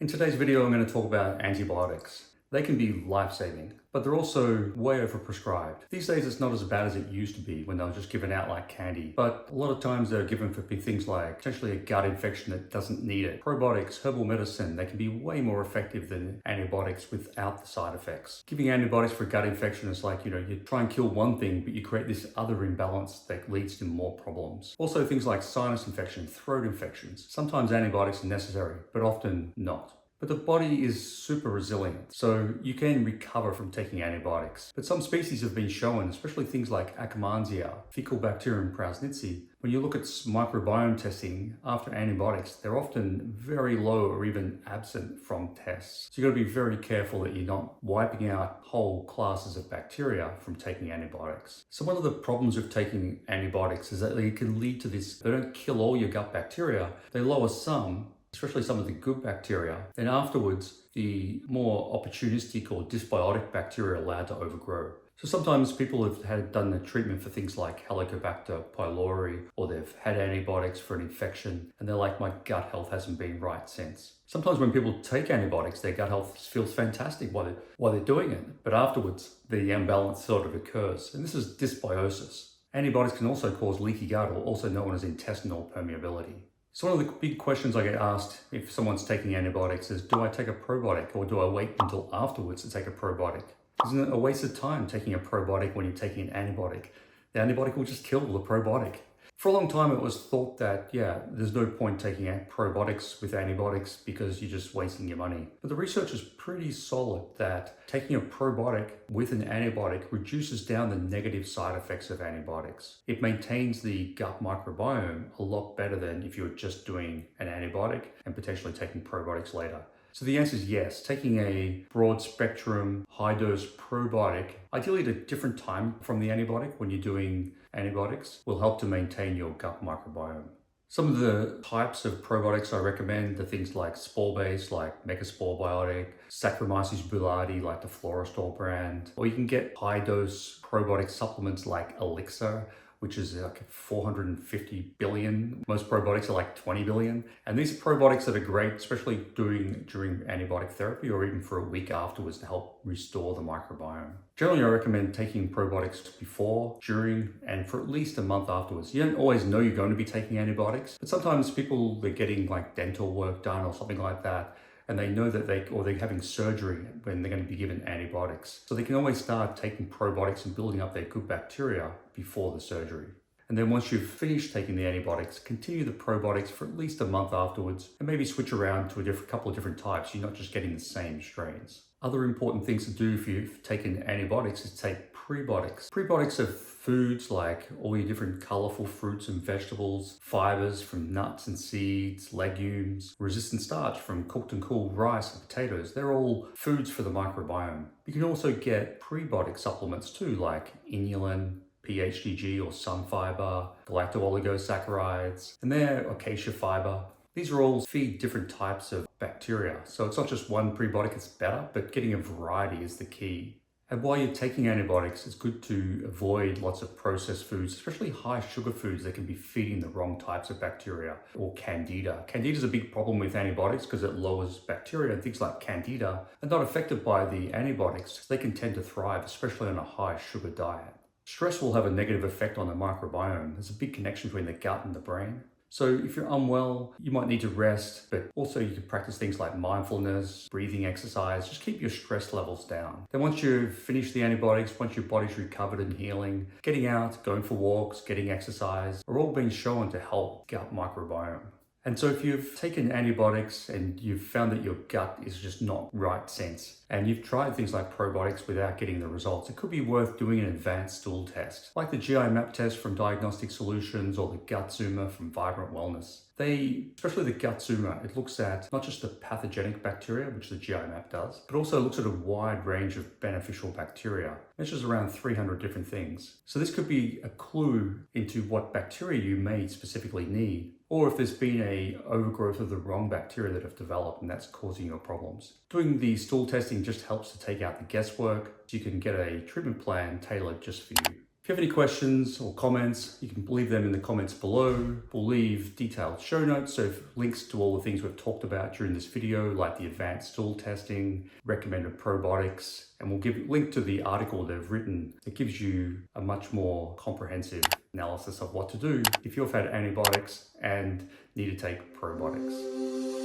In today's video, I'm going to talk about antibiotics. They can be life-saving, but they're also way overprescribed. These days, it's not as bad as it used to be when they were just given out like candy, but a lot of times they're given for things like potentially a gut infection that doesn't need it. Probiotics, herbal medicine, they can be way more effective than antibiotics without the side effects. Giving antibiotics for a gut infection is like, you try and kill one thing, but you create this other imbalance that leads to more problems. Also, things like sinus infection, throat infections. Sometimes antibiotics are necessary, but often not. But the body is super resilient, so you can recover from taking antibiotics. But some species have been shown, especially things like 𝗟𝗏𝗡𝗦𝗔𝗥𝗓𝗏𝗏, when you look at microbiome testing after antibiotics, they're often very low or even absent from tests. So you've got to be very careful that you're not wiping out whole classes of bacteria from taking antibiotics. So one of the problems with taking antibiotics is that they can lead to this, they don't kill all your gut bacteria, they lower some, especially some of the good bacteria. Then afterwards, the more opportunistic or dysbiotic bacteria are allowed to overgrow. So sometimes people have done the treatment for things like Helicobacter pylori, or they've had antibiotics for an infection, and they're like, my gut health hasn't been right since. Sometimes when people take antibiotics, their gut health feels fantastic while they're doing it, but afterwards, the imbalance sort of occurs, and this is dysbiosis. Antibiotics can also cause leaky gut, or also known as intestinal permeability. So one of the big questions I get asked if someone's taking antibiotics is, do I take a probiotic or do I wait until afterwards to take a probiotic? Isn't it a waste of time taking a probiotic when you're taking an antibiotic? The antibiotic will just kill the probiotic. For a long time, it was thought that, there's no point taking probiotics with antibiotics because you're just wasting your money. But the research is pretty solid that taking a probiotic with an antibiotic reduces down the negative side effects of antibiotics. It maintains the gut microbiome a lot better than if you're just doing an antibiotic and potentially taking probiotics later. So the answer is yes. Taking a broad spectrum, high dose probiotic, ideally at a different time from the antibiotic when you're doing antibiotics, will help to maintain your gut microbiome. Some of the types of probiotics I recommend are things like spore-based, like Megasporebiotic, Saccharomyces boulardii, like the Floristol brand, or you can get high dose probiotic supplements like Elixir, which is like 450 billion. Most probiotics are like 20 billion. And these are probiotics that are great, especially during antibiotic therapy or even for a week afterwards to help restore the microbiome. Generally, I recommend taking probiotics before, during, and for at least a month afterwards. You don't always know you're going to be taking antibiotics, but sometimes people, they're getting like dental work done or something like that, and they know that they're having surgery when they're going to be given antibiotics. So they can always start taking probiotics and building up their good bacteria before the surgery. And then once you've finished taking the antibiotics, continue the probiotics for at least a month afterwards, and maybe switch around to a couple of different types. You're not just getting the same strains. Other important things to do if you've taken antibiotics is take prebiotics. Prebiotics are foods like all your different colorful fruits and vegetables, fibers from nuts and seeds, legumes, resistant starch from cooked and cooled rice and potatoes. They're all foods for the microbiome. You can also get prebiotic supplements too, like inulin, PHDG or sunfiber, galacto-oligosaccharides, and they're acacia fiber. These are all feed different types of bacteria. So it's not just one prebiotic that's better, but getting a variety is the key. And while you're taking antibiotics, it's good to avoid lots of processed foods, especially high sugar foods that can be feeding the wrong types of bacteria, or candida. Candida is a big problem with antibiotics because it lowers bacteria, and things like candida are not affected by the antibiotics. They can tend to thrive, especially on a high sugar diet. Stress will have a negative effect on the microbiome. There's a big connection between the gut and the brain. So if you're unwell, you might need to rest, but also you can practice things like mindfulness, breathing exercise, just keep your stress levels down. Then once you've finished the antibiotics, once your body's recovered and healing, getting out, going for walks, getting exercise are all being shown to help gut microbiome. And so if you've taken antibiotics and you've found that your gut is just not right since, and you've tried things like probiotics without getting the results, it could be worth doing an advanced stool test, like the GI map test from Diagnostic Solutions or the 𝗟𝗏𝗡𝗏 from Vibrant Wellness. Especially the 𝗟𝗏𝗡𝗏, it looks at not just the pathogenic bacteria, which the GI map does, but also looks at a wide range of beneficial bacteria. It measures around 300 different things. So this could be a clue into what bacteria you may specifically need, or if there's been a overgrowth of the wrong bacteria that have developed and that's causing your problems. Doing the stool testing just helps to take out the guesswork, so you can get a treatment plan tailored just for you. If you have any questions or comments, you can leave them in the comments below. We'll leave detailed show notes, so links to all the things we've talked about during this video, like the advanced stool testing, recommended probiotics, and we'll give a link to the article they've written that gives you a much more comprehensive analysis of what to do if you've had antibiotics and need to take probiotics.